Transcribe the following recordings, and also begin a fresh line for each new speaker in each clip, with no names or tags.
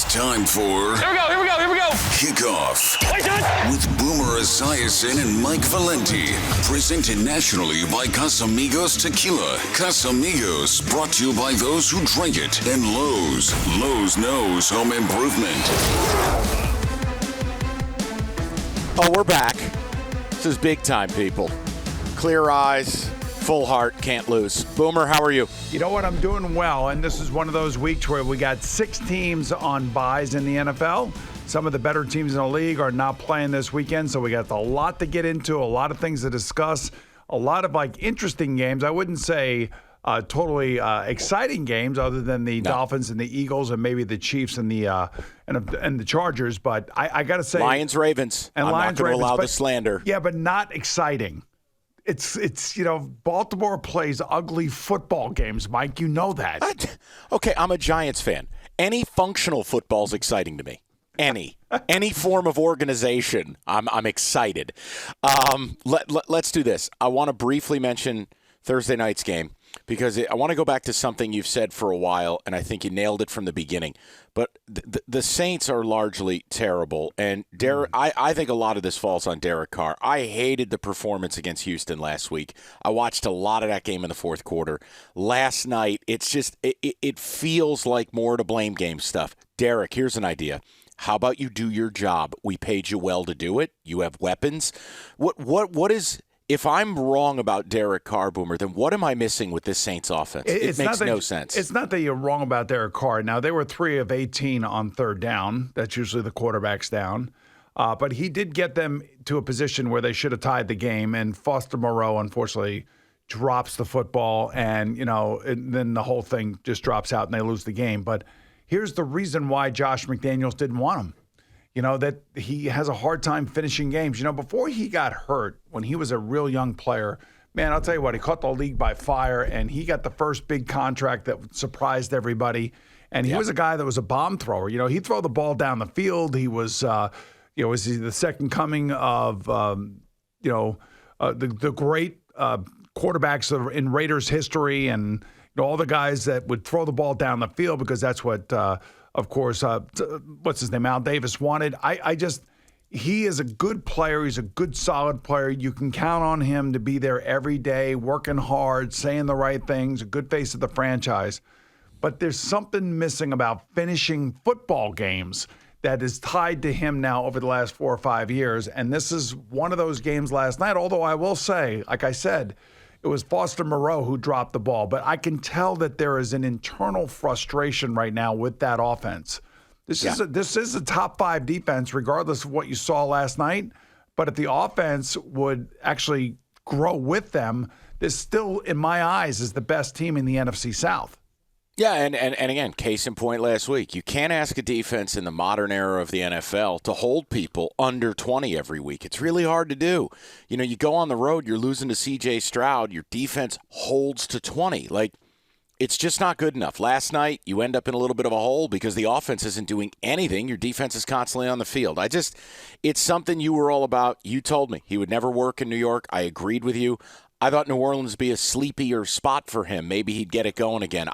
It's time for...
Here we go.
Kickoff. With Boomer Esiason and Mike Valenti. Presented nationally by Casamigos Tequila. Casamigos, brought to you by those who drink it. And Lowe's. Lowe's knows home improvement.
Oh, we're back. This is big time, people. Clear eyes, full heart, can't lose. Boomer, how are you?
You know what? I'm doing well, and this is one of those weeks where we got 6 teams on byes in the NFL. Some of the better teams in the league are not playing this weekend, so we got a lot to get into, a lot of things to discuss, a lot of interesting games. I wouldn't say totally exciting games, other than the Dolphins and the Eagles and maybe the Chiefs and the Chargers. But I got to say,
Lions, Ravens. I'm not going to allow the slander.
Yeah, but not exciting. It's Baltimore plays ugly football games, Mike. You know that.
Okay, I'm a Giants fan. Any functional football is exciting to me. Any form of organization, I'm excited. Let's do this. I want to briefly mention Thursday night's game, because I want to go back to something you've said for a while, and I think you nailed it from the beginning. But the Saints are largely terrible, and I think a lot of this falls on Derek Carr. I hated the performance against Houston last week. I watched a lot of that game in the fourth quarter. Last night, it's just it feels like more to blame game stuff. Derek, here's an idea. How about you do your job? We paid you well to do it. You have weapons. What is... If I'm wrong about Derek Carr, Boomer, then what am I missing with this Saints offense? It makes no sense.
It's not that you're wrong about Derek Carr. Now, they were 3 of 18 on third down. That's usually the quarterback's down. But he did get them to a position where they should have tied the game, and Foster Moreau, unfortunately, drops the football, and then the whole thing just drops out and they lose the game. But here's the reason why Josh McDaniels didn't want him. That he has a hard time finishing games. Before he got hurt, when he was a real young player, man, I'll tell you what, he caught the league by fire, and he got the first big contract that surprised everybody. And he was a guy that was a bomb thrower. He'd throw the ball down the field. He was, was he the second coming of, the great quarterbacks in Raiders history, and all the guys that would throw the ball down the field, because that's what of course, what's his name, Al Davis wanted. He is a good player. He's a good, solid player. You can count on him to be there every day, working hard, saying the right things, a good face of the franchise. But there's something missing about finishing football games that is tied to him now over the last 4 or 5 years. And this is one of those games last night, although I will say, like I said, it was Foster Moreau who dropped the ball. But I can tell that there is an internal frustration right now with that offense. This is a top 5 defense, regardless of what you saw last night. But if the offense would actually grow with them, this still, in my eyes, is the best team in the NFC South.
Yeah, and again, case in point last week. You can't ask a defense in the modern era of the NFL to hold people under 20 every week. It's really hard to do. You go on the road, you're losing to C.J. Stroud, your defense holds to 20. It's just not good enough. Last night, you end up in a little bit of a hole because the offense isn't doing anything. Your defense is constantly on the field. It's something you were all about. You told me he would never work in New York. I agreed with you. I thought New Orleans would be a sleepier spot for him. Maybe he'd get it going again.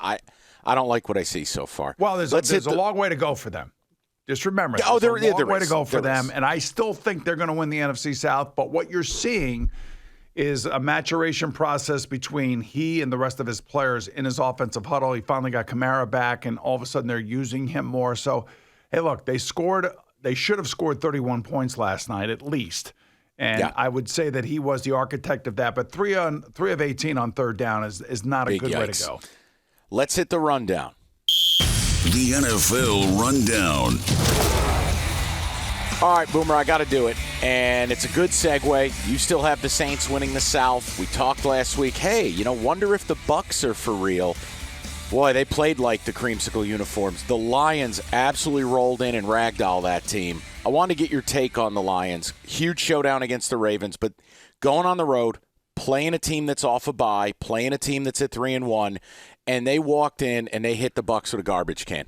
I don't like what I see so far.
Well, there's a long way to go for them. Just remember, there's a long way to go for them. And I still think they're going to win the NFC South. But what you're seeing is a maturation process between he and the rest of his players in his offensive huddle. He finally got Kamara back, and all of a sudden they're using him more. So, hey, look, they should have scored 31 points last night at least. And I would say that he was the architect of that. But 3 of 18 on third down is not a good way to go.
Let's hit the rundown.
The NFL Rundown.
All right, Boomer, I got to do it. And it's a good segue. You still have the Saints winning the South. We talked last week, hey, wonder if the Bucs are for real. Boy, they played like the creamsicle uniforms. The Lions absolutely rolled in and ragdoll that team. I want to get your take on the Lions. Huge showdown against the Ravens, but going on the road, playing a team that's off a bye, playing a team that's at 3-1, and they walked in and they hit the Bucs with a garbage can.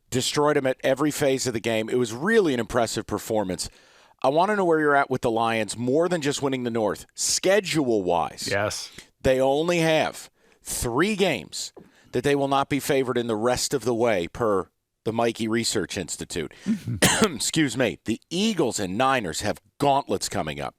Destroyed them at every phase of the game. It was really an impressive performance. I want to know where you're at with the Lions, more than just winning the North. Schedule-wise,
yes,
they only have 3 games that they will not be favored in the rest of the way per the Mikey Research Institute. Excuse me. The Eagles and Niners have gauntlets coming up.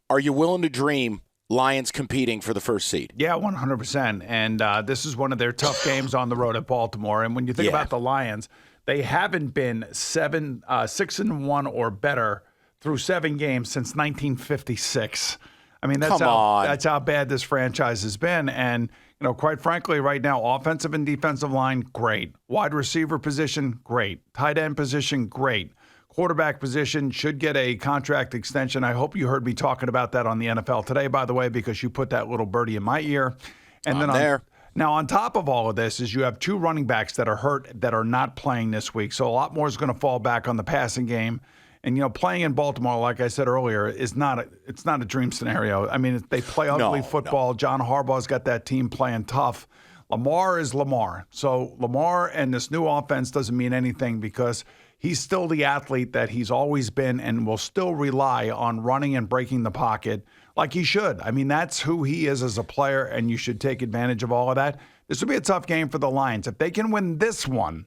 Are you willing to dream Lions competing for the first seed?
Yeah, 100%. And this is one of their tough games on the road at Baltimore. And when you think about the Lions, they haven't been 6-1 or better through 7 games since 1956. I mean, that's how bad this franchise has been. And, quite frankly, right now, offensive and defensive line, great. Wide receiver position, great. Tight end position, great. Quarterback position should get a contract extension. I hope you heard me talking about that on the NFL Today, by the way, because you put that little birdie in my ear. And Now, on top of all of this is you have 2 running backs that are hurt that are not playing this week. So a lot more is going to fall back on the passing game. And, playing in Baltimore, like I said earlier, it's not a dream scenario. I mean, they play ugly football. No. John Harbaugh's got that team playing tough. Lamar is Lamar. So Lamar and this new offense doesn't mean anything because he's still the athlete that he's always been and will still rely on running and breaking the pocket like he should. I mean, that's who he is as a player, and you should take advantage of all of that. This will be a tough game for the Lions. If they can win this one,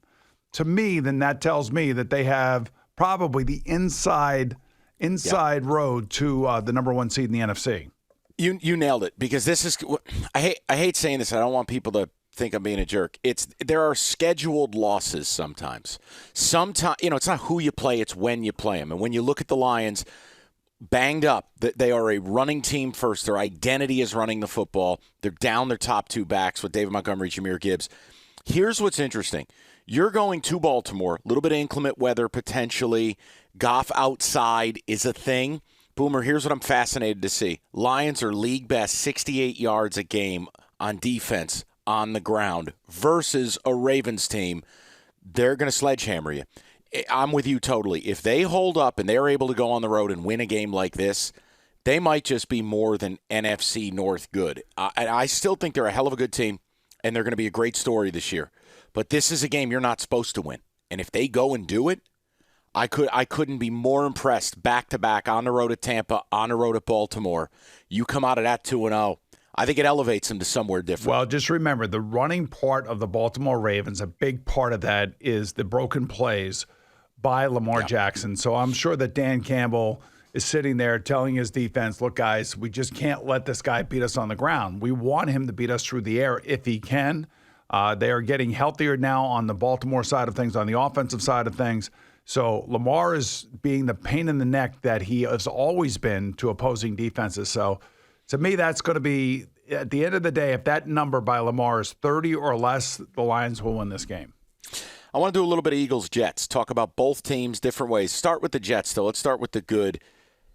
to me, then that tells me that they have probably the inside road to the number 1 seed in the NFC.
You nailed it, because this is – I hate saying this. I don't want people to think I'm being a jerk. There are scheduled losses sometimes. Sometimes, it's not who you play, it's when you play them. And when you look at the Lions, banged up, they are a running team first. Their identity is running the football. They're down their top 2 backs with David Montgomery, Jahmyr Gibbs. Here's what's interesting. You're going to Baltimore, a little bit of inclement weather potentially. Goff outside is a thing. Boomer, here's what I'm fascinated to see. Lions are league best 68 yards a game on defense on the ground versus a Ravens team. They're going to sledgehammer you. I'm with you totally. If they hold up and they're able to go on the road and win a game like this, they might just be more than NFC North good. I still think they're a hell of a good team, and they're going to be a great story this year. But this is a game you're not supposed to win. And if they go and do it, I couldn't be more impressed back-to-back on the road at Tampa, on the road at Baltimore. You come out of that 2-0. I think it elevates them to somewhere different.
Well, just remember, the running part of the Baltimore Ravens, a big part of that is the broken plays by Lamar Jackson. So I'm sure that Dan Campbell is sitting there telling his defense, look, guys, we just can't let this guy beat us on the ground. We want him to beat us through the air if he can. They are getting healthier now on the Baltimore side of things, on the offensive side of things. So Lamar is being the pain in the neck that he has always been to opposing defenses. So to me, that's going to be, at the end of the day, if that number by Lamar is 30 or less, the Lions will win this game.
I want to do a little bit of Eagles-Jets, talk about both teams different ways. Start with the Jets, though. Let's start with the good.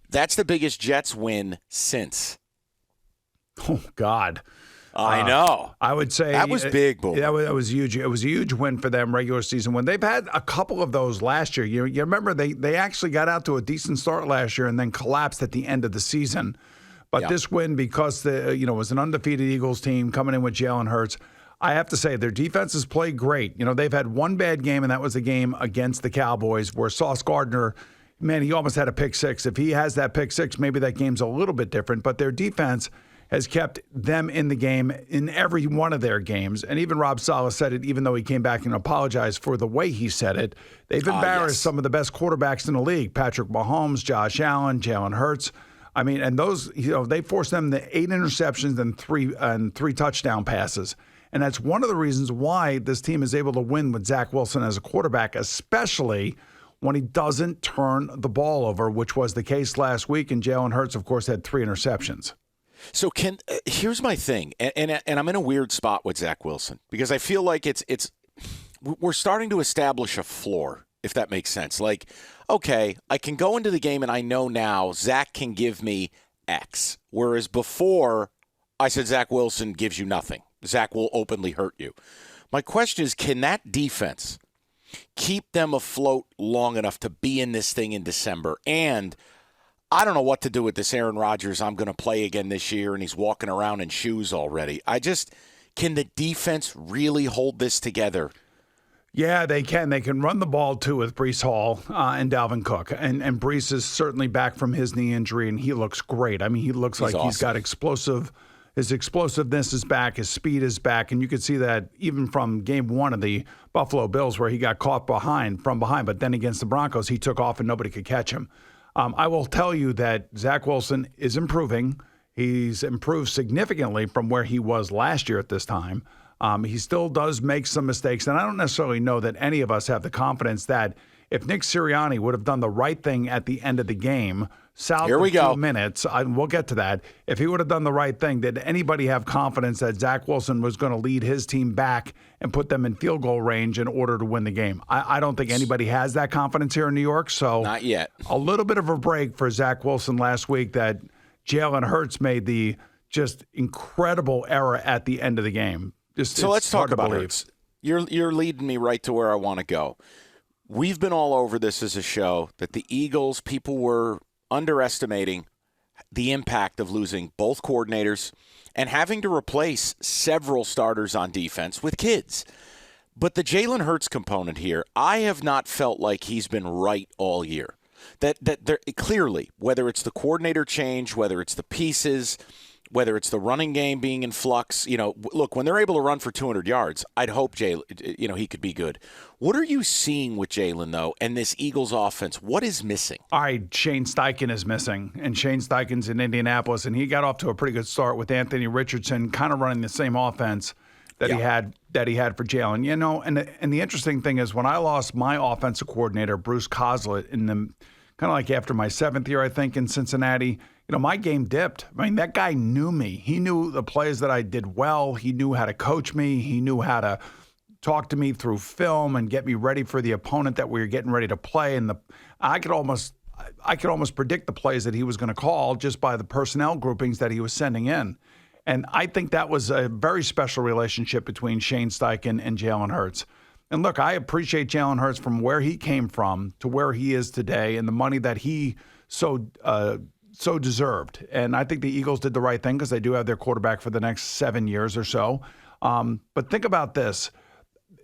That's the biggest Jets win since.
Oh, God.
I know.
I would say
that was big, boy.
That was huge. It was a huge win for them regular season win. They've had a couple of those last year. You remember they actually got out to a decent start last year and then collapsed at the end of the season. But this win, because it was an undefeated Eagles team coming in with Jalen Hurts, I have to say their defense has played great. They've had one bad game, and that was the game against the Cowboys where Sauce Gardner, man, he almost had a pick six. If he has that pick six, maybe that game's a little bit different. But their defense has kept them in the game in every one of their games. And even Rob Saleh said it, even though he came back and apologized for the way he said it. They've embarrassed some of the best quarterbacks in the league, Patrick Mahomes, Josh Allen, Jalen Hurts. I mean, and those, they forced them to 8 interceptions and three touchdown passes. And that's one of the reasons why this team is able to win with Zach Wilson as a quarterback, especially when he doesn't turn the ball over, which was the case last week. And Jalen Hurts, of course, had 3 interceptions.
So here's my thing, and I'm in a weird spot with Zach Wilson because I feel like we're starting to establish a floor, if that makes sense. Like, okay, I can go into the game and I know now Zach can give me X, whereas before I said Zach Wilson gives you nothing. Zach will openly hurt you. My question is, can that defense keep them afloat long enough to be in this thing in December? And I don't know what to do with this Aaron Rodgers I'm going to play again this year, and he's walking around in shoes already. Can the defense really hold this together?
Yeah, they can. They can run the ball, too, with Breece Hall and Dalvin Cook. And Breece is certainly back from his knee injury, and he looks great. I mean, he looks like awesome. He's got explosive His explosiveness is back. His speed is back. And you could see that even from game one of the Buffalo Bills where he got caught from behind. But then against the Broncos, he took off and nobody could catch him. I will tell you that Zach Wilson is improving. He's improved significantly from where he was last year at this time. He still does make some mistakes. And I don't necessarily know that any of us have the confidence that if Nick Sirianni would have done the right thing at the end of the game, south of 2 minutes, we'll get to that. If he would have done the right thing, did anybody have confidence that Zach Wilson was going to lead his team back and put them in field goal range in order to win the game? I don't think anybody has that confidence here in New York. So
not yet.
A little bit of a break for Zach Wilson last week that Jalen Hurts made the just incredible error at the end of the game.
So let's talk about Hurts. You're leading me right to where I want to go. We've been all over this as a show that the Eagles, people were underestimating the impact of losing both coordinators and having to replace several starters on defense with kids. But the Jalen Hurts component here, I have not felt like he's been right all year. That there, clearly, whether it's the coordinator change, whether it's the pieces, whether it's the running game being in flux, look, when they're able to run for 200 yards, I'd hope he could be good. What are you seeing with Jalen, though, and this Eagles offense? What is missing?
All right, Shane Steichen is missing, and Shane Steichen's in Indianapolis, and he got off to a pretty good start with Anthony Richardson kind of running the same offense that he had for Jalen. And the interesting thing is when I lost my offensive coordinator, Bruce Coslett, in the kind of like after my 7th year, I think, in Cincinnati, my game dipped. I mean, that guy knew me. He knew the plays that I did well. He knew how to coach me. He knew how to talk to me through film and get me ready for the opponent that we were getting ready to play. And I could almost predict the plays that he was going to call just by the personnel groupings that he was sending in. And I think that was a very special relationship between Shane Steichen and Jalen Hurts. And look, I appreciate Jalen Hurts from where he came from to where he is today and the money that he so deserved. And I think the Eagles did the right thing because they do have their quarterback for the next 7 years or so. But think about this.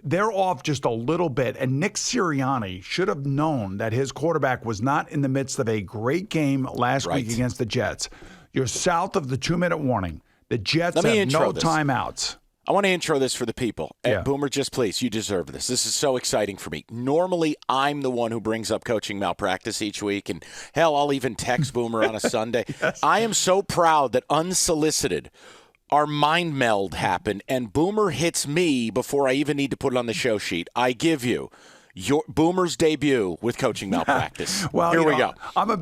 They're off just a little bit, and Nick Sirianni should have known that his quarterback was not in the midst of a great game last week against the Jets. You're south of the 2-minute warning. The Jets have no timeouts.
I want to intro this for the people. Boomer, just please, you deserve this. This is so exciting for me. Normally, I'm the one who brings up coaching malpractice each week, and hell, I'll even text Boomer on a Sunday. Yes. I am so proud that unsolicited, our mind meld happened, and Boomer hits me before I even need to put it on the show sheet. I give you your Boomer's debut with coaching malpractice.
Well,
here we go.
I'm a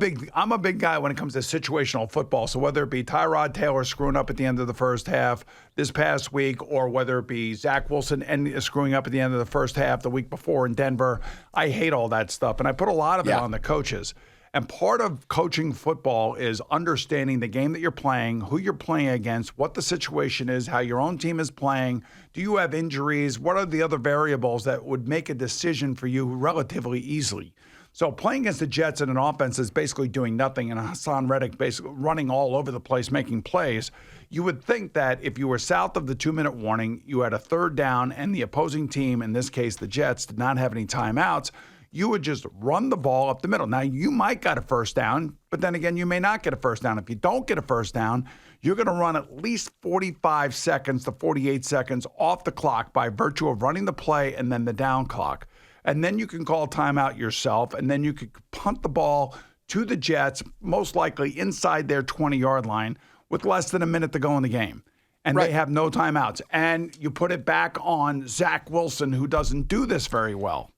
big guy when it comes to situational football. So whether it be Tyrod Taylor screwing up at the end of the first half this past week, or whether it be Zach Wilson screwing up at the end of the first half the week before in Denver, I hate all that stuff, and I put a lot of it on the coaches. And part of coaching football is understanding the game that you're playing, who you're playing against, what the situation is, how your own team is playing. Do you have injuries? What are the other variables that would make a decision for you relatively easily? So playing against the Jets in an offense is basically doing nothing, and Hassan Reddick basically running all over the place, making plays. You would think that if you were south of the 2-minute warning, you had a third down, and the opposing team, in this case the Jets, did not have any timeouts, you would just run the ball up the middle. Now, you might get a first down, but then again, you may not get a first down. If you don't get a first down, you're going to run at least 45 seconds to 48 seconds off the clock by virtue of running the play and then the down clock. And then you can call timeout yourself, and then you could punt the ball to the Jets, most likely inside their 20-yard line, with less than a minute to go in the game. And they have no timeouts. And you put it back on Zach Wilson, who doesn't do this very well.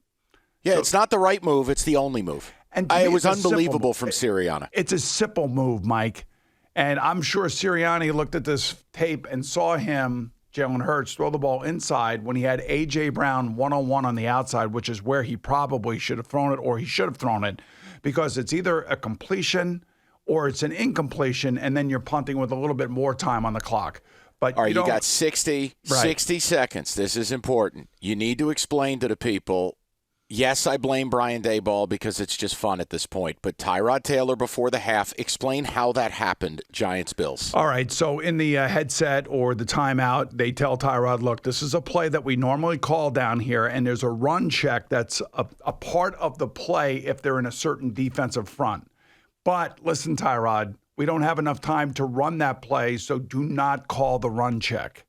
Yeah, it's not the right move. It's the only move. And it was unbelievable from Sirianni.
It's a simple move, Mike. And I'm sure Sirianni looked at this tape and saw him, Jalen Hurts, throw the ball inside when he had A.J. Brown one-on-one on the outside, which is where he probably should have thrown it, or he should have thrown it, because it's either a completion or it's an incompletion, and then you're punting with a little bit more time on the clock. But
all right, you got 60 seconds. This is important. You need to explain to the people. Yes, I blame Brian Daboll because it's just fun at this point. But Tyrod Taylor before the half, explain how that happened, Giants-Bills.
All right, so in the headset or the timeout, they tell Tyrod, look, this is a play that we normally call down here, and there's a run check that's a part of the play if they're in a certain defensive front. But listen, Tyrod, we don't have enough time to run that play, so do not call the run check.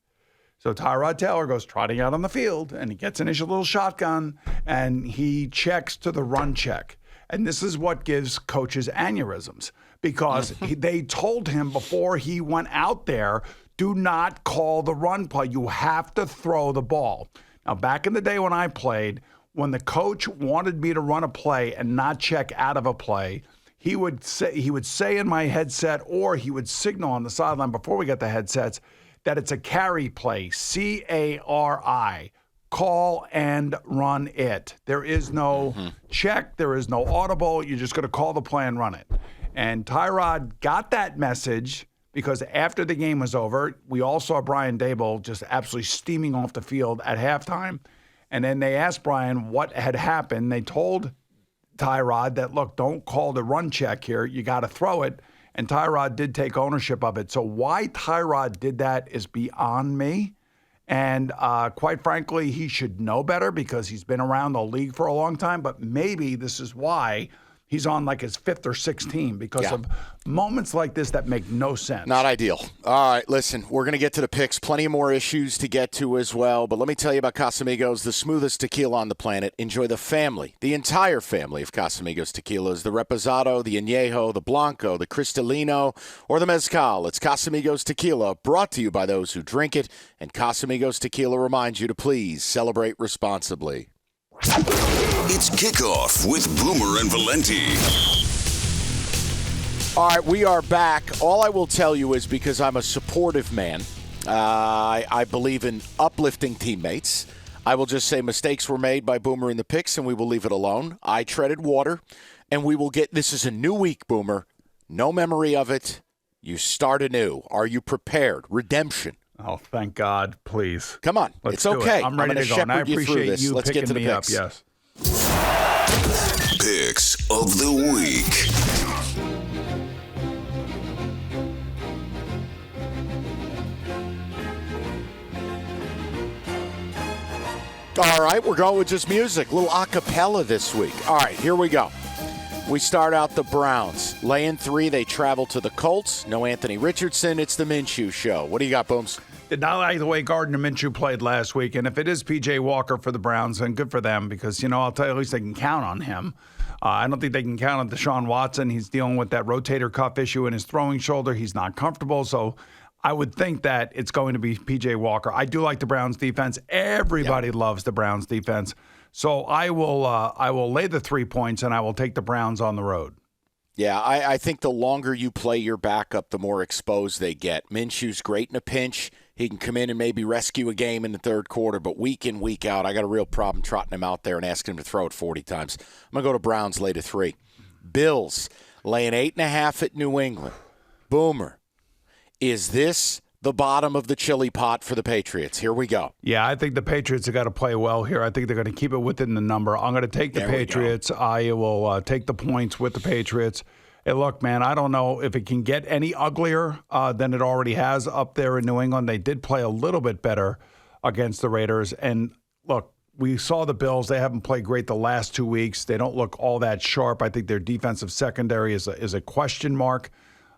So Tyrod Taylor goes trotting out on the field, and he gets in his little shotgun, and he checks to the run check. And this is what gives coaches aneurysms, because they told him before he went out there, do not call the run play. You have to throw the ball. Now, back in the day when I played, when the coach wanted me to run a play and not check out of a play, he would say in my headset, or he would signal on the sideline before we got the headsets, that it's a carry play, C-A-R-I, call and run it. There is no check. There is no audible. You're just going to call the play and run it. And Tyrod got that message because after the game was over, we all saw Brian Daboll just absolutely steaming off the field at halftime. And then they asked Brian what had happened. They told Tyrod that, look, don't call the run check here. You got to throw it. And Tyrod did take ownership of it. So why Tyrod did that is beyond me. And quite frankly, he should know better because he's been around the league for a long time. But maybe this is why he's on like his 5th or 6th team, because of moments like this that make no sense.
Not ideal. All right, listen, we're going to get to the picks. Plenty of more issues to get to as well. But let me tell you about Casamigos, the smoothest tequila on the planet. Enjoy the family, the entire family of Casamigos tequilas, the Reposado, the Añejo, the Blanco, the Cristalino, or the Mezcal. It's Casamigos tequila, brought to you by those who drink it. And Casamigos tequila reminds you to please celebrate responsibly.
It's Kickoff with Boomer and Valenti.
All right, we are back. All I will tell you is, because I'm a supportive man, I believe in uplifting teammates. I will just say mistakes were made by Boomer in the picks, and we will leave it alone. I treaded water, and we will get – this is a new week, Boomer. No memory of it. You start anew. Are you prepared? Redemption.
Oh, thank God, please.
Come on.
Let's
it's okay.
I'm ready to go, and I appreciate you
Let's
picking
get to the
me
picks.
up, yes.
Picks of the week.
All right, we're going with just music. A little a cappella this week. All right, here we go. We start out the Browns. Laying 3, they travel to the Colts. No Anthony Richardson. It's the Minshew show. What do you got, Booms?
Did not like the way Gardner Minshew played last week. And if it is P.J. Walker for the Browns, then good for them because, I'll tell you, at least they can count on him. I don't think they can count on Deshaun Watson. He's dealing with that rotator cuff issue in his throwing shoulder. He's not comfortable. So I would think that it's going to be P.J. Walker. I do like the Browns defense. Everybody loves the Browns defense. So I will lay the 3 points, and I will take the Browns on the road.
Yeah, I think the longer you play your backup, the more exposed they get. Minshew's great in a pinch. He can come in and maybe rescue a game in the third quarter, but week in, week out, I got a real problem trotting him out there and asking him to throw it 40 times. I'm going to go to Browns, lay to 3. Bills, laying 8.5 at New England. Boomer, is this the bottom of the chili pot for the Patriots? Here we go.
Yeah, I think the Patriots have got to play well here. I think they're going to keep it within the number. I'm going to take the Patriots. I will take the points with the Patriots. Hey, look, man, I don't know if it can get any uglier than it already has up there in New England. They did play a little bit better against the Raiders. And, look, we saw the Bills. They haven't played great the last 2 weeks. They don't look all that sharp. I think their defensive secondary is a question mark.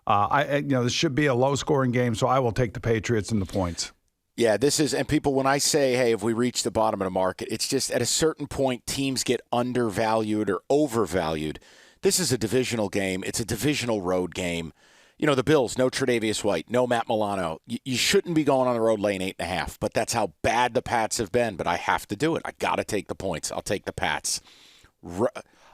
This should be a low-scoring game, so I will take the Patriots and the points.
Yeah, this is, and people, when I say, hey, if we reach the bottom of the market, it's just at a certain point teams get undervalued or overvalued. This is a divisional game. It's a divisional road game. The Bills, no Tre'Davious White, no Matt Milano. You shouldn't be going on the road laying 8.5, but that's how bad the Pats have been. But I have to do it. I got to take the points. I'll take the Pats.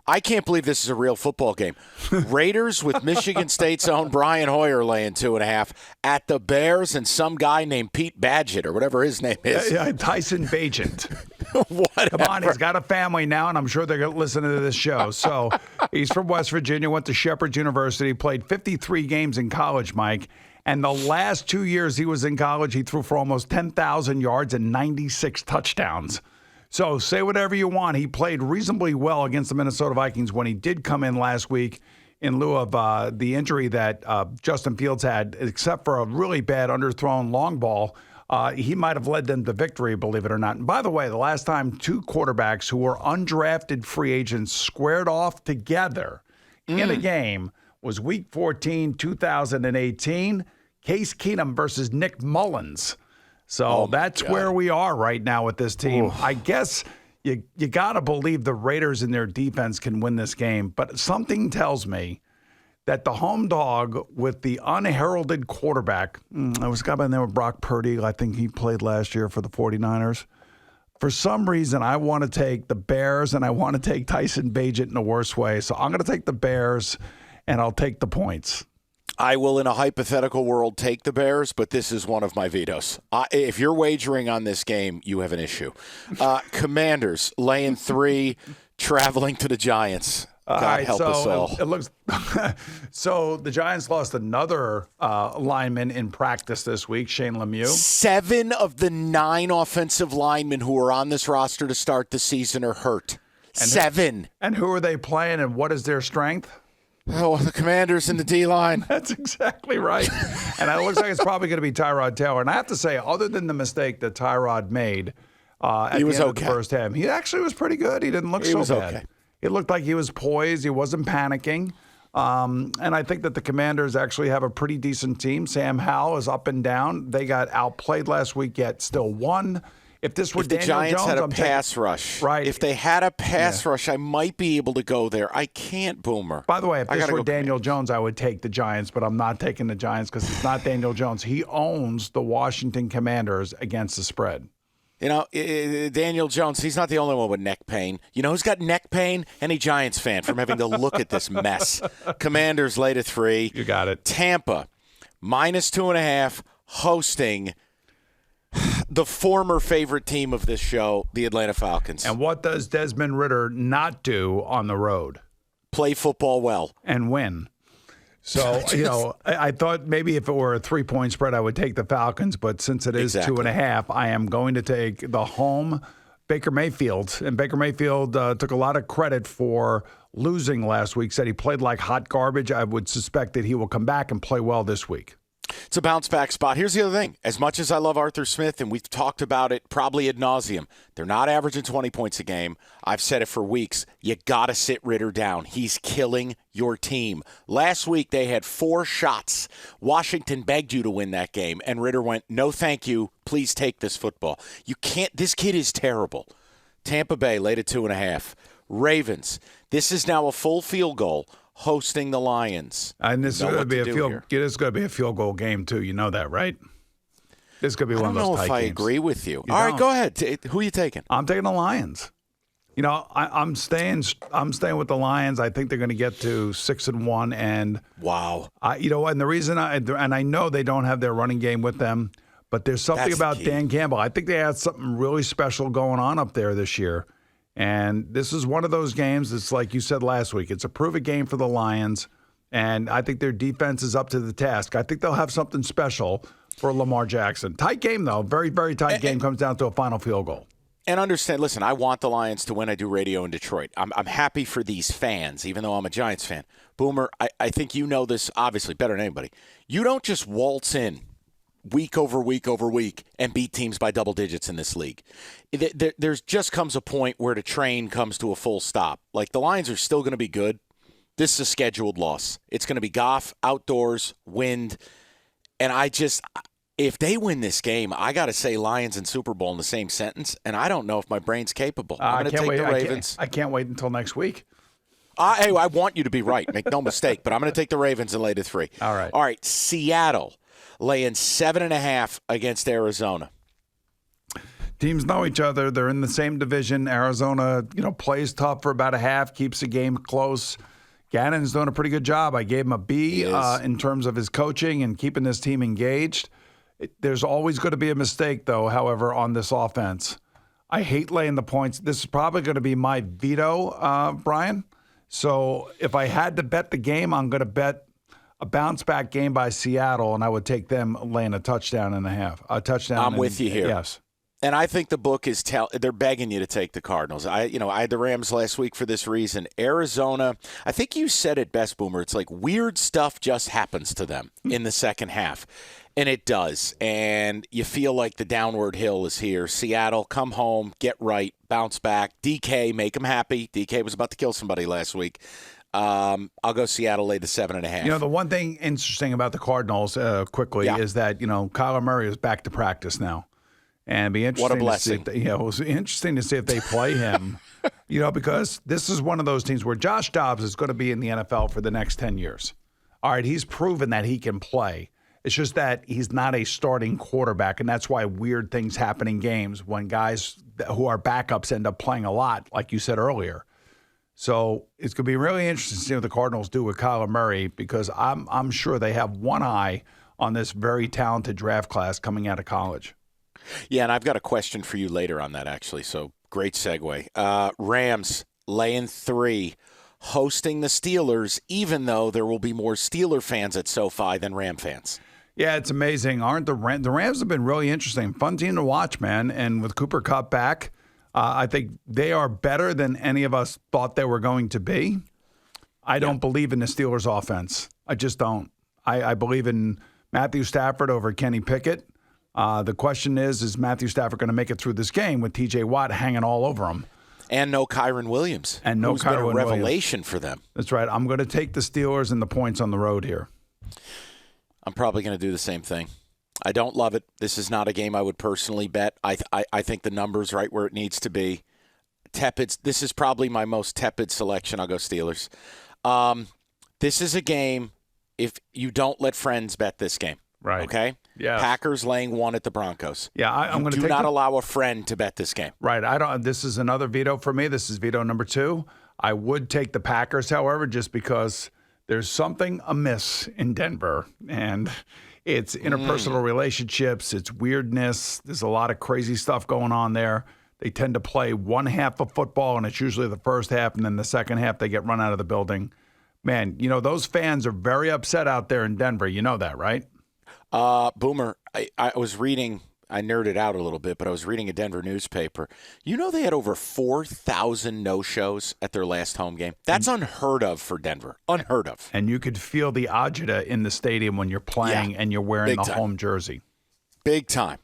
I can't believe this is a real football game. Raiders with Michigan State's own Brian Hoyer laying 2.5 at the Bears and some guy named Pete Badgett or whatever his name is.
Tyson Bagent. Come on, he's got a family now, and I'm sure they're going to listen to this show. So he's from West Virginia, went to Shepherd University, played 53 games in college, Mike. And the last 2 years he was in college, he threw for almost 10,000 yards and 96 touchdowns. So say whatever you want. He played reasonably well against the Minnesota Vikings when he did come in last week in lieu of the injury that Justin Fields had, except for a really bad underthrown long ball. He might have led them to victory, believe it or not. And by the way, the last time 2 quarterbacks who were undrafted free agents squared off together in a game was Week 14, 2018. Case Keenum versus Nick Mullins. So that's where we are right now with this team. Oof. I guess you got to believe the Raiders and their defense can win this game. But something tells me that the home dog with the unheralded quarterback, I was got by the name of Brock Purdy. I think he played last year for the 49ers. For some reason, I want to take the Bears, and I want to take Tyson Bagent in the worst way. So I'm going to take the Bears, and I'll take the points.
I will, in a hypothetical world, take the Bears, but this is one of my vetoes. If you're wagering on this game, you have an issue. Commanders laying 3, traveling to the Giants. God help us all.
It looks so the Giants lost another lineman in practice this week, Shane Lemieux.
7 of the 9 offensive linemen who are on this roster to start the season are hurt. 7.
And who are they playing, and what is their strength?
Oh, the Commanders in the D-line.
That's exactly right. And it looks like it's probably going to be Tyrod Taylor. And I have to say, other than the mistake that Tyrod made at the end of the first half, he actually was pretty good. He didn't look so bad. Okay. It looked like he was poised. He wasn't panicking. And I think that the Commanders actually have a pretty decent team. Sam Howell is up and down. They got outplayed last week, yet still won. If this were Daniel
Giants
Jones,
had a pass rush,
right?
If they had a pass rush, I might be able to go there. I can't, Boomer.
By the way, if this were Daniel Jones, I would take the Giants, but I'm not taking the Giants because it's not Daniel Jones. He owns the Washington Commanders against the spread.
You know, Daniel Jones, he's not the only one with neck pain. You know who's got neck pain? Any Giants fan from having to look at this mess. Commanders lay to 3.
You got it.
Tampa, -2.5, hosting the former favorite team of this show, the Atlanta Falcons.
And what does Desmond Ridder not do on the road?
Play football well.
And win. So, you know, I thought maybe if it were a 3-point spread, I would take the Falcons. But since it is 2.5, I am going to take the home Baker Mayfield. And Baker Mayfield took a lot of credit for losing last week, said he played like hot garbage. I would suspect that he will come back and play well this week.
It's a bounce-back spot. Here's the other thing. As much as I love Arthur Smith, and we've talked about it probably ad nauseum, they're not averaging 20 points a game. I've said it for weeks. You got to sit Ridder down. He's killing your team. Last week, they had 4 shots. Washington begged you to win that game, and Ridder went, no, thank you. Please take this football. You can't. This kid is terrible. Tampa Bay laid at 2.5. Ravens, this is now a full field goal. Hosting the Lions.
And this is going to be a field goal game too. You know that, right? This could be one of those tight games. I don't know if I agree
with you. All right, go ahead. Who are you taking?
I'm taking the Lions. You know, I'm staying with the Lions. I think they're going to get to 6-1. And
wow.
You know, and the reason I know they don't have their running game with them, but there's something about Dan Campbell. I think they had something really special going on up there this year. And this is one of those games that's like you said last week. It's a prove-it game for the Lions, and I think their defense is up to the task. I think they'll have something special for Lamar Jackson. Tight game, though. Very, very tight game. Comes down to a final field goal.
And understand, listen, I want the Lions to win. I do radio in Detroit. I'm happy for these fans, even though I'm a Giants fan. Boomer, I think you know this, obviously, better than anybody. You don't just waltz in week over week over week and beat teams by double digits in this league. There's just comes a point where the train comes to a full stop. Like, the Lions are still going to be good. This is a scheduled loss. It's going to be Goff, outdoors, wind. And if they win this game, I got to say Lions and Super Bowl in the same sentence, and I don't know if my brain's capable. I'm going to take the Ravens.
I can't wait until next week.
Hey, I want you to be right. Make no mistake, but I'm going to take the Ravens and lay to 3.
All right.
All right, Seattle laying 7.5 against Arizona.
Teams know each other. They're in the same division. Arizona, plays tough for about a half, keeps the game close. Gannon's doing a pretty good job. I gave him a B in terms of his coaching and keeping this team engaged. There's always going to be a mistake, though, however, on this offense. I hate laying the points. This is probably going to be my veto, Brian. So if I had to bet the game, I'm going to bet a bounce-back game by Seattle, and I would take them laying a touchdown and a half.
I'm with you here.
Yes.
And I think the book is they're begging you to take the Cardinals. I had the Rams last week for this reason. Arizona, I think you said it best, Boomer. It's like weird stuff just happens to them in the second half. And it does. And you feel like the downward hill is here. Seattle, come home, get right, bounce back. DK, make them happy. DK was about to kill somebody last week. I'll go Seattle lay the 7.5.
The one thing interesting about the Cardinals quickly is that, Kyler Murray is back to practice now. And it'd be interesting
What a blessing.
To see it was interesting to see if they play him, because this is one of those teams where Josh Dobbs is going to be in the NFL for the next 10 years. All right, he's proven that he can play. It's just that he's not a starting quarterback, and that's why weird things happen in games when guys who are backups end up playing a lot, like you said earlier. So it's going to be really interesting to see what the Cardinals do with Kyler Murray, because I'm sure they have one eye on this very talented draft class coming out of college.
Yeah, and I've got a question for you later on that, actually, so great segue. Rams laying 3, hosting the Steelers, even though there will be more Steeler fans at SoFi than Ram fans.
Yeah, it's amazing. Aren't the Rams have been really interesting. Fun team to watch, man. And with Cooper Kupp back, I think they are better than any of us thought they were going to be. I don't believe in the Steelers' offense. I just don't. I believe in Matthew Stafford over Kenny Pickett. The question is Matthew Stafford going to make it through this game with T.J. Watt hanging all over him?
And no Kyron Williams.
And no
who's
Kyron
been a revelation
Williams.
for them.
That's right. I'm going to take the Steelers and the points on the road here.
I'm probably going to do the same thing. I don't love it. This is not a game I would personally bet. I think the number's right where it needs to be. Tepid. This is probably my most tepid selection. I'll go Steelers. This is a game if you don't let friends bet this game.
Right.
Okay?
Yeah.
Packers laying 1 at the Broncos.
Yeah, I'm going to
do not allow a friend to bet this game.
Right. I don't. This is another veto for me. This is veto number 2. I would take the Packers, however, just because there's something amiss in Denver, and it's interpersonal relationships, it's weirdness. There's a lot of crazy stuff going on there. They tend to play one half of football, and it's usually the first half, and then the second half they get run out of the building. Man, those fans are very upset out there in Denver. You know that, right?
Boomer, I was reading, I nerded out a little bit, but I was reading a Denver newspaper. They had over 4,000 no-shows at their last home game. That's unheard of for Denver. Unheard of.
And you could feel the agita in the stadium when you're playing and you're wearing the home jersey.
Big time.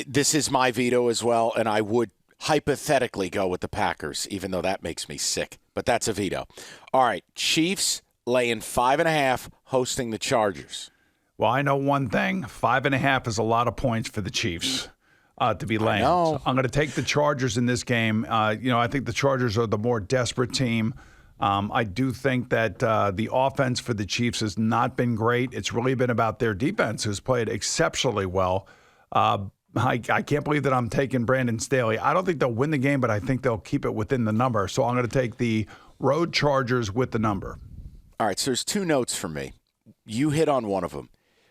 This is my veto as well, and I would hypothetically go with the Packers, even though that makes me sick. But that's a veto. All right, Chiefs laying 5.5, hosting the Chargers.
Well, I know one thing. 5.5 is a lot of points for the Chiefs to be laying. So I'm going to take the Chargers in this game. I think the Chargers are the more desperate team. I do think that the offense for the Chiefs has not been great. It's really been about their defense, who's played exceptionally well. I can't believe that I'm taking Brandon Staley. I don't think they'll win the game, but I think they'll keep it within the number. So I'm going to take the road Chargers with the number.
All right, so there's 2 notes for me. You hit on one of them.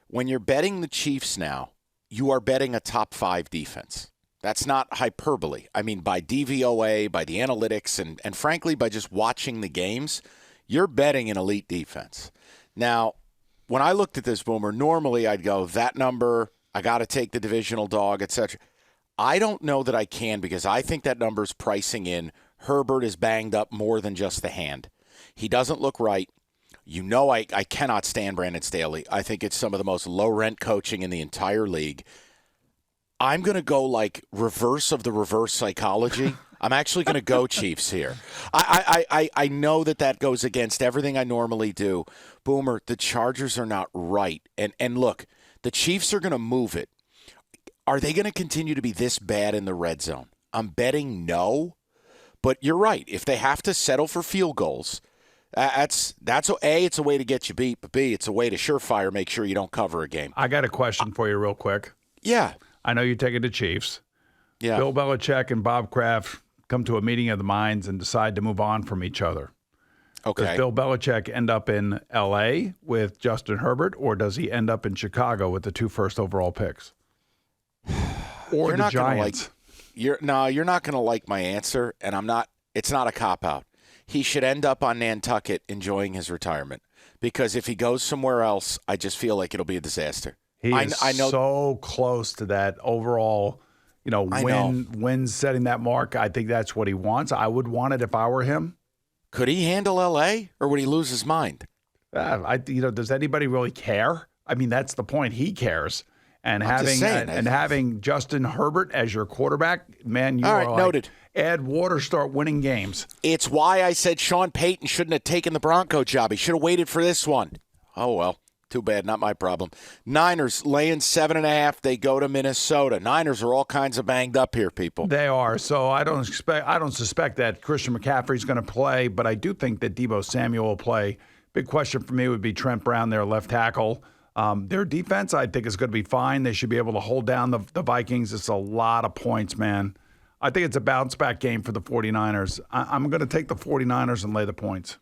When you're betting the Chiefs now, you are betting a top 5 defense. That's not hyperbole. I mean, by DVOA, by the analytics, and frankly, by just watching the games, you're betting an elite defense. Now, when I looked at this, Boomer, normally I'd go, that number, I got to take the divisional dog, etc. I don't know that I can, because I think that number's pricing in Herbert is banged up more than just the hand. He doesn't look right. I cannot stand Brandon Staley. I think it's some of the most low-rent coaching in the entire league. I'm going to go like reverse of the reverse psychology. I'm actually going to go Chiefs here. I know that goes against everything I normally do. Boomer, the Chargers are not right. And look, the Chiefs are going to move it. Are they going to continue to be this bad in the red zone? I'm betting no. But you're right. If they have to settle for field goals, that's A, it's a way to get you beat, but B, it's a way to surefire make sure you don't cover a game.
I got a question for you real quick.
Yeah.
I know you're taking the Chiefs.
Yeah.
Bill Belichick and Bob Kraft come to a meeting of the minds and decide to move on from each other.
Okay.
Does Bill Belichick end up in L.A. with Justin Herbert, or does he end up in Chicago with the 2 first overall picks? Or
you're
the
not
Giants?
You're not going to like my answer, and I'm not. It's not a cop-out. He should end up on Nantucket enjoying his retirement, because if he goes somewhere else, I just feel like it'll be a disaster.
I know so close to that overall, win setting that mark. I think that's what he wants. I would want it if I were him.
Could he handle L.A., or would he lose his mind?
Does anybody really care? I mean, that's the point. He cares. And
I'm
having Justin Herbert as your quarterback, man, you are
noted.
Add water, start winning games.
It's why I said Sean Payton shouldn't have taken the Bronco job. He should have waited for this one. Oh, well. Too bad, not my problem. Niners laying 7.5. They go to Minnesota. Niners are all kinds of banged up here, people.
They are. So I don't suspect that Christian McCaffrey's going to play, but I do think that Deebo Samuel will play. Big question for me would be Trent Brown, their left tackle. Their defense, I think, is going to be fine. They should be able to hold down the Vikings. It's a lot of points, man. I think it's a bounce-back game for the 49ers. I'm going to take the 49ers and lay the points.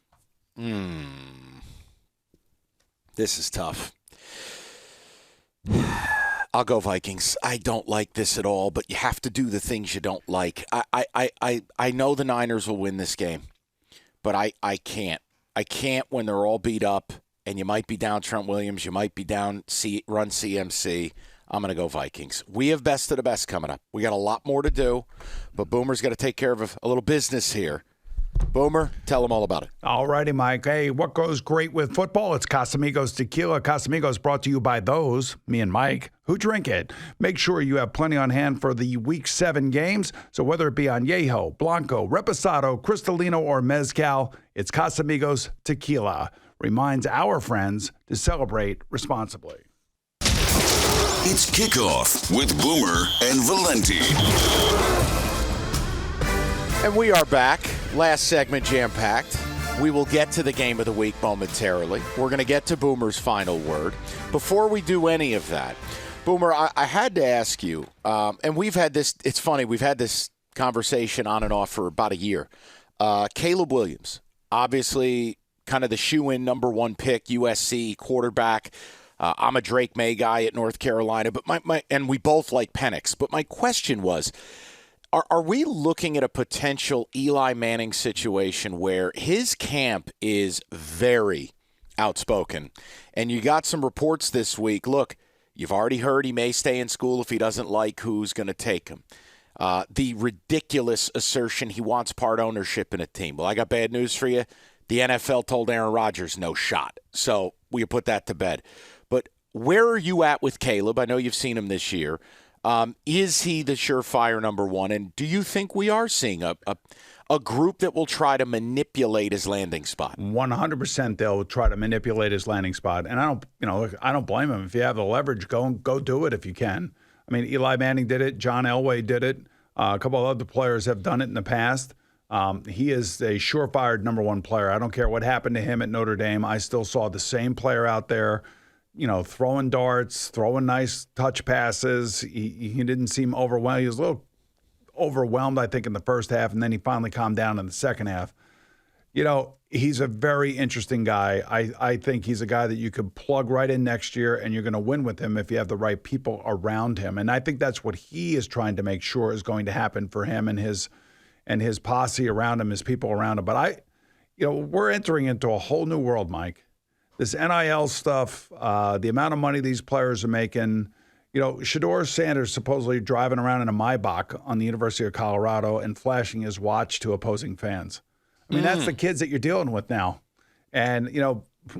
This is tough. I'll go Vikings. I don't like this at all, but you have to do the things you don't like. I know the Niners will win this game, but I can't. I can't when they're all beat up, and you might be down Trent Williams, you might be down run CMC. I'm going to go Vikings. We have best of the best coming up. We got a lot more to do, but Boomer's got to take care of a little business here. Boomer, tell them all about it.
All righty, Mike. Hey, what goes great with football? It's Casamigos Tequila. Casamigos brought to you by those, me and Mike, who drink it. Make sure you have plenty on hand for the Week 7 games. So whether it be Añejo, Blanco, Reposado, Cristalino, or Mezcal, it's Casamigos Tequila. Reminds our friends to celebrate responsibly.
It's Kickoff with Boomer and Valenti.
And we are back. Last segment jam-packed. We will get to the game of the week momentarily. We're going to get to Boomer's final word. Before we do any of that, Boomer, I had to ask you, and we've had this, it's funny, we've had this conversation on and off for about a year. Caleb Williams, obviously kind of the shoe-in number 1 pick, USC quarterback. I'm a Drake May guy at North Carolina, but and we both like Penix. But my question was, are we looking at a potential Eli Manning situation where his camp is very outspoken? And you got some reports this week. Look, you've already heard he may stay in school if he doesn't like who's going to take him. The ridiculous assertion he wants part ownership in a team. Well, I got bad news for you. The NFL told Aaron Rodgers no shot. So we put that to bed. But where are you at with Caleb? I know you've seen him this year. Is he the surefire number 1? And do you think we are seeing a group that will try to manipulate his landing spot?
100% they'll try to manipulate his landing spot. And I don't blame him. If you have the leverage, go do it if you can. I mean, Eli Manning did it. John Elway did it. A couple of other players have done it in the past. He is a surefire number 1 player. I don't care what happened to him at Notre Dame. I still saw the same player out there, throwing darts, throwing nice touch passes. He didn't seem overwhelmed. He was a little overwhelmed, I think, in the first half, and then he finally calmed down in the second half. He's a very interesting guy. I think he's a guy that you could plug right in next year, and you're going to win with him if you have the right people around him. And I think that's what he is trying to make sure is going to happen for him and his posse around him, his people around him. But we're entering into a whole new world, Mike. This NIL stuff, the amount of money these players are making. Shedeur Sanders supposedly driving around in a Maybach on the University of Colorado and flashing his watch to opposing fans. I mean, that's the kids that you're dealing with now. And,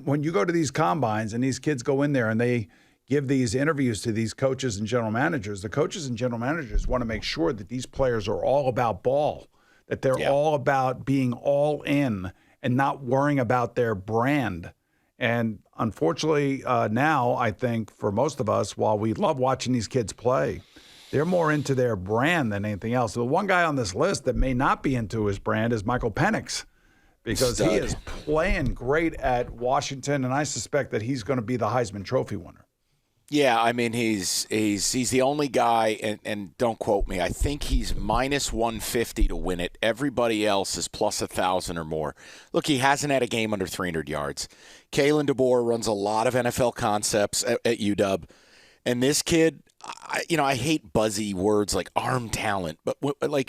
when you go to these combines and these kids go in there and they give these interviews to these coaches and general managers, the coaches and general managers want to make sure that these players are all about ball, that they're all about being all in and not worrying about their brand. And unfortunately, now, I think for most of us, while we love watching these kids play, they're more into their brand than anything else. The one guy on this list that may not be into his brand is Michael Penix, because he is playing great at Washington, and I suspect that he's going to be the Heisman Trophy winner.
Yeah, I mean, he's the only guy, and don't quote me, I think he's minus 150 to win it. Everybody else is plus 1,000 or more. Look, he hasn't had a game under 300 yards. Kalen DeBoer runs a lot of NFL concepts at UW, and this kid, I hate buzzy words like arm talent, but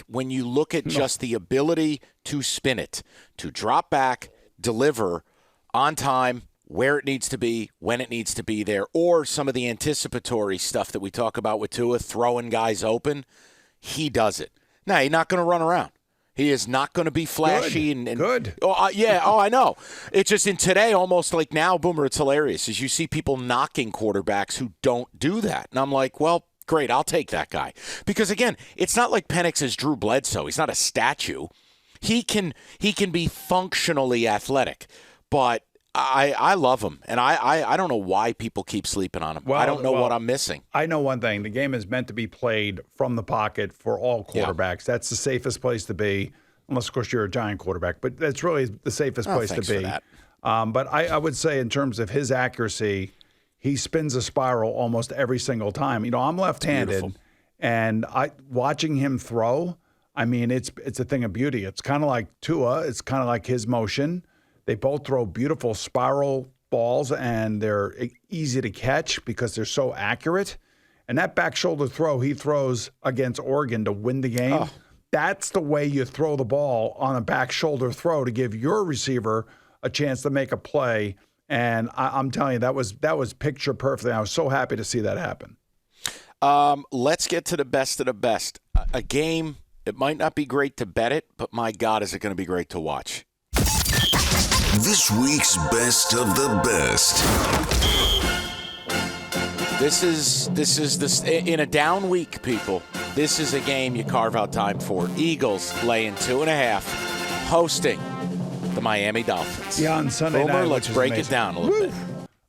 when you look at just the ability to spin it, to drop back, deliver on time, where it needs to be, when it needs to be there, or some of the anticipatory stuff that we talk about with Tua, throwing guys open, he does it. Now, he's not going to run around. He is not going to be flashy.
Good.
Oh, I know. It's just in today, almost like now, Boomer, it's hilarious, is you see people knocking quarterbacks who don't do that. And I'm like, well, great, I'll take that guy. Because, again, it's not like Penix is Drew Bledsoe. He's not a statue. He can be functionally athletic, but I love him, and I don't know why people keep sleeping on him. I don't know what I'm missing.
I know one thing. The game is meant to be played from the pocket for all quarterbacks. Yeah. That's the safest place to be, unless, of course, you're a giant quarterback. But that's really the safest place to be.
For that.
But I would say in terms of his accuracy, he spins a spiral almost every single time. I'm left-handed, and watching him throw, I mean, it's a thing of beauty. It's kind of like Tua. It's kind of like his motion. They both throw beautiful spiral balls, and they're easy to catch because they're so accurate. And that back shoulder throw he throws against Oregon to win the game, that's the way you throw the ball on a back shoulder throw to give your receiver a chance to make a play. And I'm telling you, that was picture perfect. I was so happy to see that happen.
Let's get to the best of the best. A game, it might not be great to bet it, but my God, is it going to be great to watch.
This week's best of the best.
This is in a down week, people. This is a game you carve out time for. Eagles laying 2.5, hosting the Miami Dolphins.
Yeah, on Sunday
Boomer,
night.
let's break it down a little bit.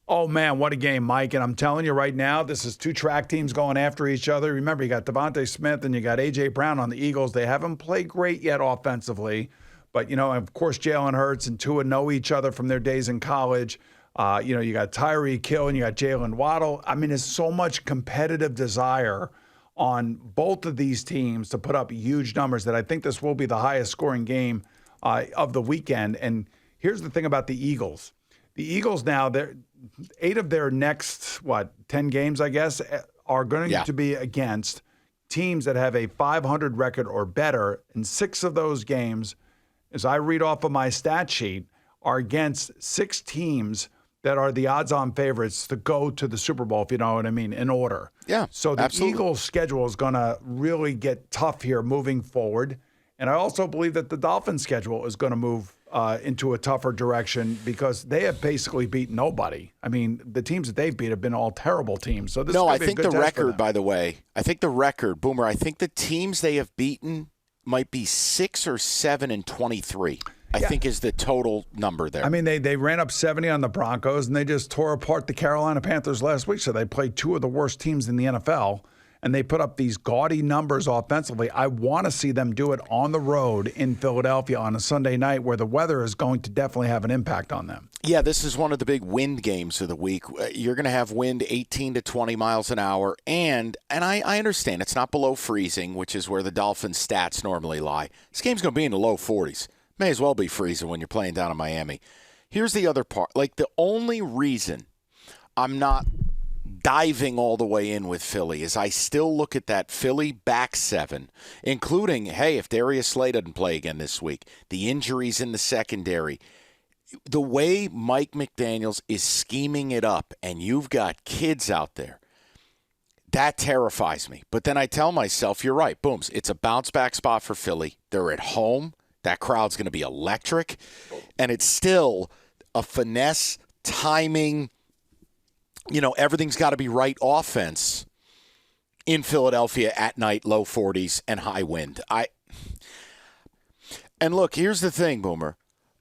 Oh, man, what a game, Mike. And I'm telling you right now, this is two track teams going after each other. Remember, you got Devontae Smith and you got A.J. Brown on the Eagles. They haven't played great yet offensively. But, of course, Jalen Hurts and Tua know each other from their days in college. You got Tyreek Hill and you got Jalen Waddle. I mean, there's so much competitive desire on both of these teams to put up huge numbers that I think this will be the highest scoring game of the weekend. And here's the thing about the Eagles. The Eagles now, 8 of their next, 10 games, I guess, are going to be against teams that have a 500 record or better. And 6 of those games, as I read off of my stat sheet, are against 6 teams that are the odds-on favorites to go to the Super Bowl, if you know what I mean, in order.
Yeah,
so the
absolutely.
Eagles' schedule is going to really get tough here moving forward. And I also believe that the Dolphins' schedule is going to move into a tougher direction because they have basically beaten nobody. I mean, the teams that they've beat have been all terrible teams. So this
No,
is
I
be
think
a good
the
test for
record,
them.
by the way, Boomer, I think the teams they have beaten might be 6 or 7 and 23. I think is the total number there.
I mean, they ran up 70 on the Broncos, and they just tore apart the Carolina Panthers last week. So they played 2 of the worst teams in the NFL, and they put up these gaudy numbers offensively. I want to see them do it on the road in Philadelphia on a Sunday night where the weather is going to definitely have an impact on them.
Yeah, this is one of the big wind games of the week. You're going to have wind 18 to 20 miles an hour, and I understand it's not below freezing, which is where the Dolphins' stats normally lie. This game's going to be in the low 40s. May as well be freezing when you're playing down in Miami. Here's the other part. Like, the only reason I'm not diving all the way in with Philly is I still look at that Philly back 7, including, hey, if Darius Slay doesn't play again this week, the injuries in the secondary, the way Mike McDaniels is scheming it up, and you've got kids out there, that terrifies me. But then I tell myself, you're right, Booms, it's a bounce-back spot for Philly. They're at home. That crowd's going to be electric. And it's still a finesse, timing, everything's got to be right offense in Philadelphia at night, low 40s and high wind. And look, here's the thing, Boomer.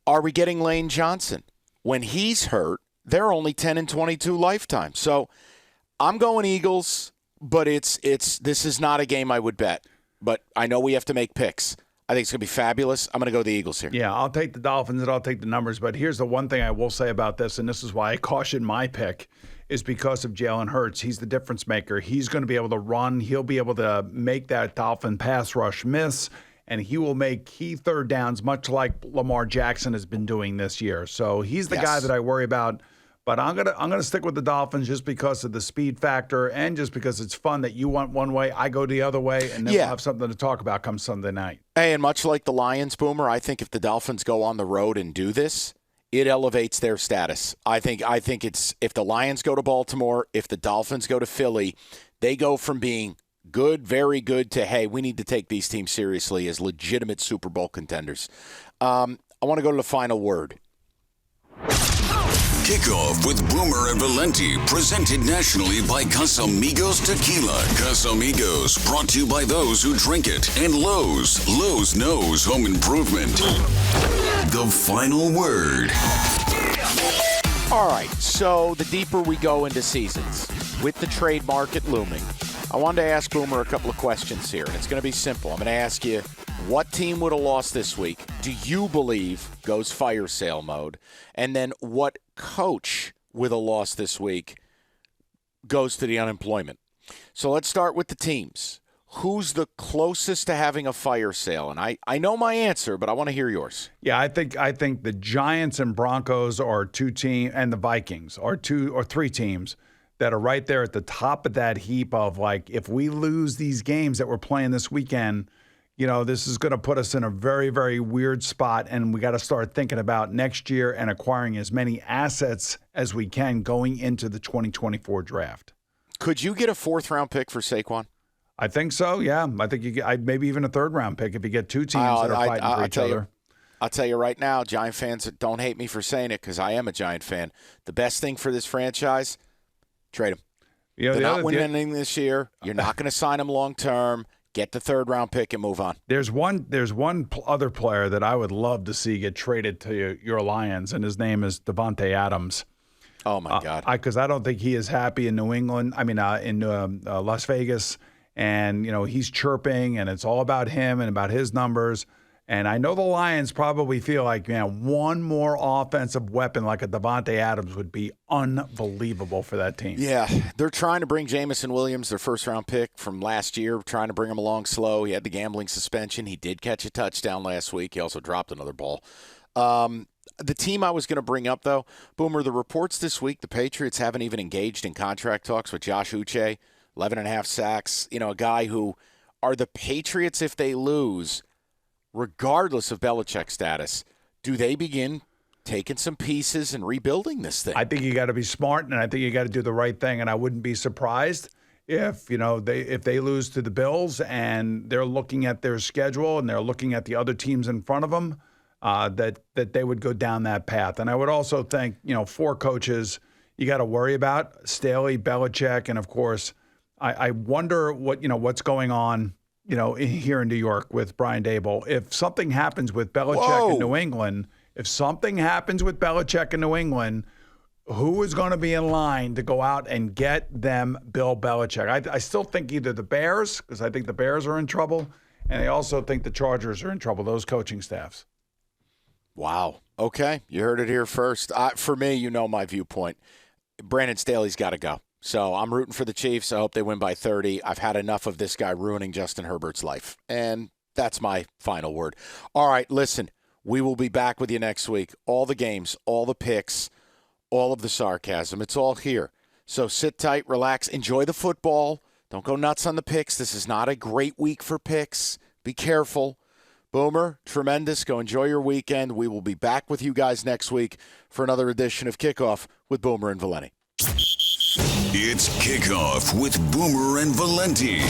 Are we getting Lane Johnson? When he's hurt, they're only 10 and 22 lifetime. So I'm going Eagles, but this is not a game I would bet. But I know we have to make picks. I think it's going to be fabulous. I'm going to go the Eagles here.
Yeah, I'll take the Dolphins and I'll take the numbers. But here's the one thing I will say about this, and this is why I caution my pick, is because of Jalen Hurts. He's the difference maker. He's going to be able to run. He'll be able to make that Dolphin pass rush miss, and he will make key third downs, much like Lamar Jackson has been doing this year. So he's the guy that I worry about. But I'm gonna stick with the Dolphins just because of the speed factor and just because it's fun that you went one way, I go the other way, and then we'll have something to talk about come Sunday night.
Hey, and much like the Lions, Boomer, I think if the Dolphins go on the road and do this, it elevates their status. I think it's if the Lions go to Baltimore, if the Dolphins go to Philly, they go from being Good, very good to, hey, we need to take these teams seriously as legitimate Super Bowl contenders. I want to go to the final word.
Kickoff with Boomer and Valenti, presented nationally by Casamigos Tequila. Casamigos, brought to you by those who drink it. And Lowe's. Lowe's knows home improvement. The final word.
All right, so the deeper we go into seasons, with the trade market looming, I wanted to ask Boomer a couple of questions here, and it's going to be simple. I'm going to ask you, what team would have lost this week do you believe goes fire sale mode? And then what coach with a loss this week goes to the unemployment? So let's start with the teams. Who's the closest to having a fire sale? And I know my answer, but I want to hear yours.
Yeah, I think the Giants and Broncos are two teams, and the Vikings are two or three teams that are right there at the top of that heap of, like, if we lose these games that we're playing this weekend, this is going to put us in a very, very weird spot, and we got to start thinking about next year and acquiring as many assets as we can going into the 2024 draft.
Could you get a fourth-round pick for Saquon?
I think so, yeah. I think you get, maybe even a third-round pick if you get two teams that are fighting for each other.
I'll tell you right now, Giant fans, don't hate me for saying it because I am a Giant fan. The best thing for this franchise, trade him. They're not winning anything this year. You're not going to sign him long-term. Get the third-round pick and move on. There's one
other player that I would love to see get traded to your Lions, and his name is Davante Adams.
Oh, my God.
Because I don't think he is happy in New England. I mean, in Las Vegas. And, he's chirping, and it's all about him and about his numbers. And I know the Lions probably feel like, man, one more offensive weapon like a Davante Adams would be unbelievable for that team.
Yeah, they're trying to bring Jameson Williams, their first-round pick from last year, trying to bring him along slow. He had the gambling suspension. He did catch a touchdown last week. He also dropped another ball. The team I was going to bring up, though, Boomer, the reports this week, the Patriots haven't even engaged in contract talks with Josh Uche, 11.5 sacks. A guy who, are the Patriots, if they lose, regardless of Belichick's status, do they begin taking some pieces and rebuilding this thing?
I think you got to be smart, and I think you got to do the right thing. And I wouldn't be surprised if they lose to the Bills and they're looking at their schedule and they're looking at the other teams in front of them, that they would go down that path. And I would also think, 4 coaches you got to worry about: Staley, Belichick, and of course, I wonder what's going on. Here in New York with Brian Daboll. If something happens with Belichick in New England, who is going to be in line to go out and get them Bill Belichick? I still think either the Bears, because I think the Bears are in trouble, and I also think the Chargers are in trouble, those coaching staffs.
Wow. Okay. You heard it here first. For me, my viewpoint. Brandon Staley's got to go. So I'm rooting for the Chiefs. I hope they win by 30. I've had enough of this guy ruining Justin Herbert's life. And that's my final word. All right, listen, we will be back with you next week. All the games, all the picks, all of the sarcasm. It's all here. So sit tight, relax, enjoy the football. Don't go nuts on the picks. This is not a great week for picks. Be careful. Boomer, tremendous. Go enjoy your weekend. We will be back with you guys next week for another edition of Kickoff with Boomer and Valenti.
It's Kickoff with Boomer and Valenti.